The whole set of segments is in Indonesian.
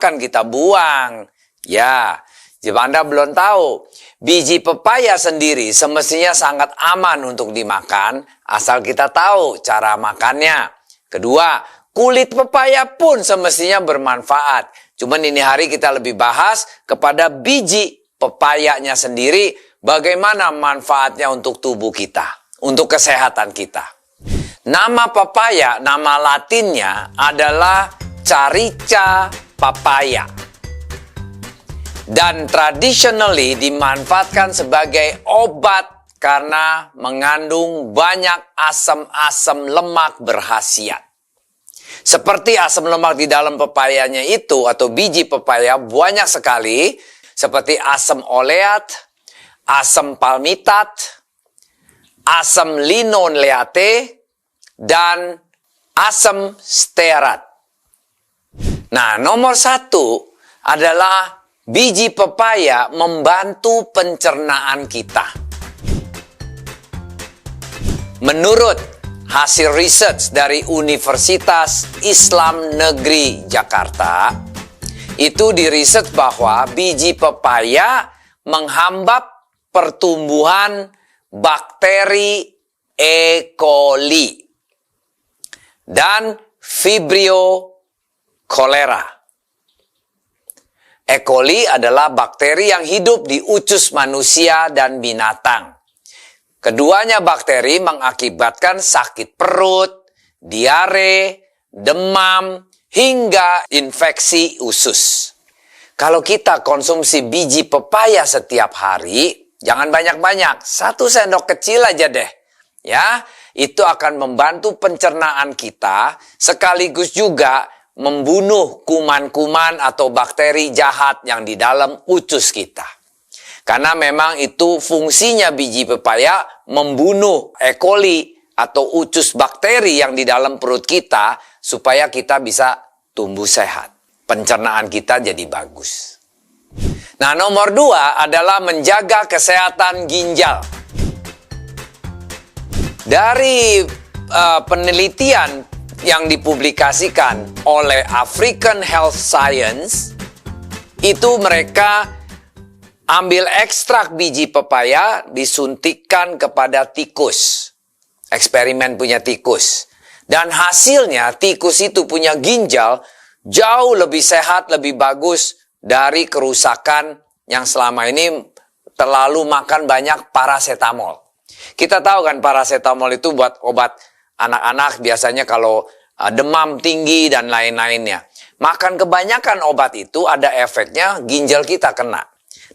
kan kita buang. Ya, jika Anda belum tahu, biji pepaya sendiri semestinya sangat aman untuk dimakan, asal kita tahu cara makannya. Kedua, kulit pepaya pun semestinya bermanfaat. Cuman ini hari kita lebih bahas kepada biji pepayanya sendiri, bagaimana manfaatnya untuk tubuh kita, untuk kesehatan kita. Nama pepaya, nama latinnya adalah Carica papaya. Dan traditionally dimanfaatkan sebagai obat karena mengandung banyak asam-asam lemak berkhasiat. Seperti asam lemak di dalam pepayanya itu atau biji pepaya banyak sekali, seperti asam oleat, asam palmitat, asam linoleate, dan asam stearat. Nah, nomor 1 adalah biji pepaya membantu pencernaan kita. Menurut hasil research dari Universitas Islam Negeri Jakarta, itu diriset bahwa biji pepaya menghambat pertumbuhan bakteri E. coli dan Vibrio cholera. E. coli adalah bakteri yang hidup di usus manusia dan binatang. Keduanya bakteri mengakibatkan sakit perut, diare, demam, hingga infeksi usus. Kalau kita konsumsi biji pepaya setiap hari, jangan banyak-banyak, 1 sendok kecil aja deh. Ya, itu akan membantu pencernaan kita, sekaligus juga membunuh kuman-kuman atau bakteri jahat yang di dalam usus kita. Karena memang itu fungsinya biji pepaya membunuh E. coli atau usus bakteri yang di dalam perut kita supaya kita bisa tumbuh sehat. Pencernaan kita jadi bagus. Nah, nomor 2 adalah menjaga kesehatan ginjal. Dari penelitian yang dipublikasikan oleh African Health Science, itu mereka ambil ekstrak biji pepaya, disuntikkan kepada tikus. Eksperimen punya tikus. Dan hasilnya tikus itu punya ginjal jauh lebih sehat, lebih bagus dari kerusakan yang selama ini terlalu makan banyak parasetamol. Kita tahu kan parasetamol itu buat obat anak-anak biasanya kalau demam tinggi dan lain-lainnya. Makan kebanyakan obat itu ada efeknya ginjal kita kena.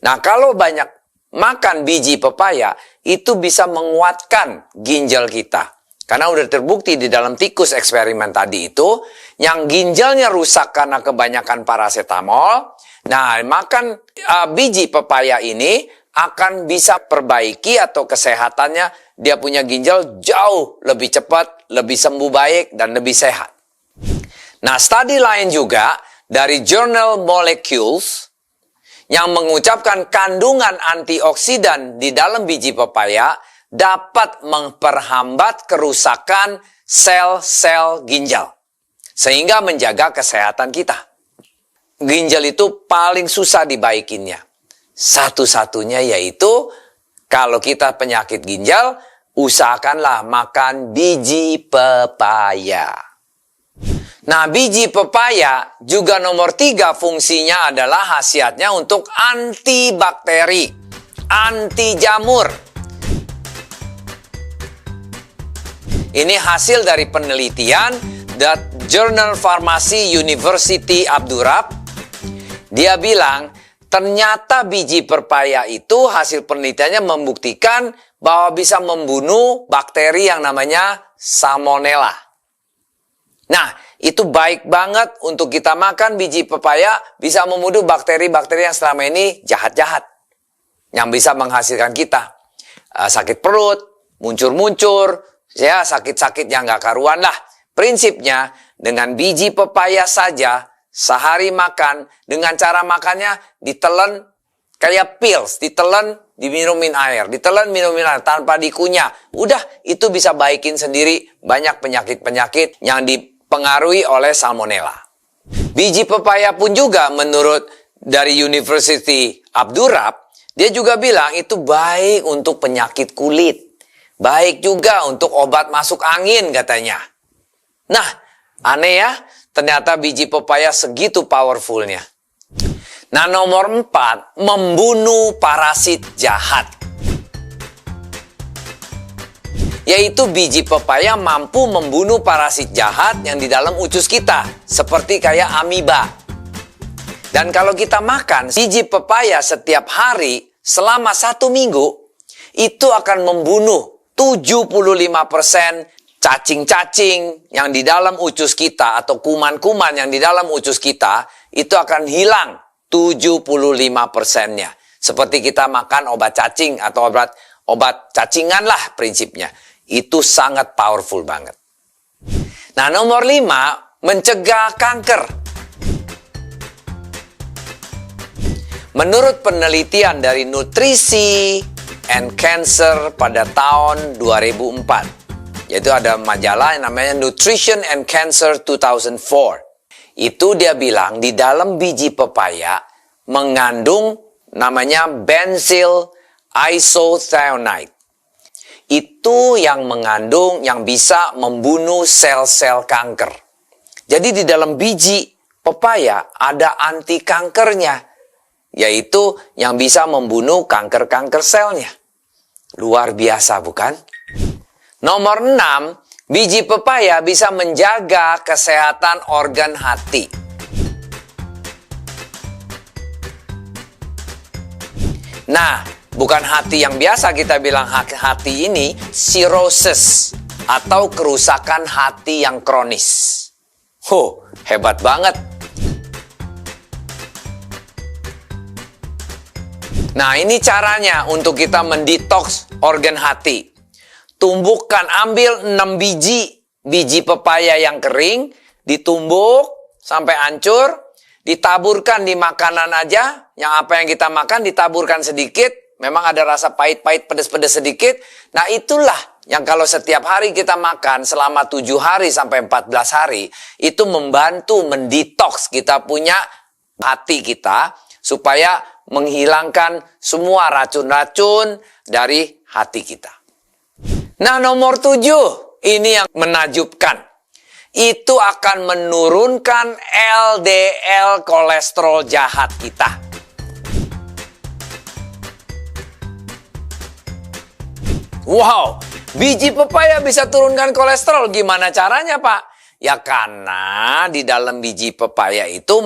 Nah, kalau banyak makan biji pepaya, itu bisa menguatkan ginjal kita. Karena udah terbukti di dalam tikus eksperimen tadi itu, yang ginjalnya rusak karena kebanyakan parasetamol, nah makan biji pepaya ini akan bisa perbaiki atau kesehatannya, dia punya ginjal jauh lebih cepat, lebih sembuh baik, dan lebih sehat. Nah, studi lain juga dari Journal Molecules yang mengucapkan kandungan antioksidan di dalam biji pepaya dapat memperhambat kerusakan sel-sel ginjal, sehingga menjaga kesehatan kita. Ginjal itu paling susah dibaikinnya. Satu-satunya yaitu kalau kita penyakit ginjal, usahakanlah makan biji pepaya. Nah, biji pepaya juga nomor 3 fungsinya adalah khasiatnya untuk antibakteri, anti jamur. Ini hasil dari penelitian The Journal Pharmacy University Abdurrahman. Dia bilang, ternyata biji pepaya itu hasil penelitiannya membuktikan bahwa bisa membunuh bakteri yang namanya Salmonella. Nah, itu baik banget untuk kita makan biji pepaya, bisa membunuh bakteri-bakteri yang selama ini jahat-jahat. Yang bisa menghasilkan kita sakit perut, muncur-muncur, ya sakit-sakit yang gak karuan lah. Prinsipnya, dengan biji pepaya saja, sehari makan, dengan cara makannya ditelan kayak pills, ditelan, diminumin air, ditelan, minumin air, tanpa dikunyah. Udah, itu bisa baikin sendiri banyak penyakit-penyakit yang dipengaruhi oleh Salmonella. Biji pepaya pun juga menurut dari University Abdurrahman, dia juga bilang itu baik untuk penyakit kulit. Baik juga untuk obat masuk angin katanya. Nah, aneh ya, ternyata biji pepaya segitu powerfulnya. Nah, nomor 4, membunuh parasit jahat. Yaitu biji pepaya mampu membunuh parasit jahat yang di dalam usus kita, seperti kayak amoeba. Dan kalau kita makan biji pepaya setiap hari selama 1 minggu, itu akan membunuh 75% cacing-cacing yang di dalam usus kita atau kuman-kuman yang di dalam usus kita, itu akan hilang 75%-nya. Seperti kita makan obat cacing atau obat cacingan lah prinsipnya. Itu sangat powerful banget. Nah, nomor 5, mencegah kanker. Menurut penelitian dari Nutrisi and Cancer pada tahun 2004, yaitu ada majalah yang namanya Nutrition and Cancer 2004. Itu dia bilang di dalam biji pepaya mengandung namanya benzyl isothianate. Itu yang mengandung, yang bisa membunuh sel-sel kanker. Jadi di dalam biji pepaya ada anti kankernya, yaitu yang bisa membunuh kanker-kanker selnya. Luar biasa bukan? Nomor 6, biji pepaya bisa menjaga kesehatan organ hati. Nah, bukan hati yang biasa kita bilang hati ini, cirrhosis atau kerusakan hati yang kronis. Hebat banget. Nah, ini caranya untuk kita mendetoks organ hati. Tumbuhkan, ambil 6 biji pepaya yang kering, ditumbuk sampai hancur, ditaburkan di makanan aja, yang apa yang kita makan ditaburkan sedikit, memang ada rasa pahit-pahit, pedas-pedas sedikit. Nah, itulah yang kalau setiap hari kita makan selama 7 hari sampai 14 hari, itu membantu mendetoks kita punya hati kita, supaya menghilangkan semua racun-racun dari hati kita. Nah, nomor 7, ini yang menakjubkan. Itu akan menurunkan LDL kolesterol jahat kita. Wow, biji pepaya bisa turunkan kolesterol. Gimana caranya, Pak? Ya karena di dalam biji pepaya itu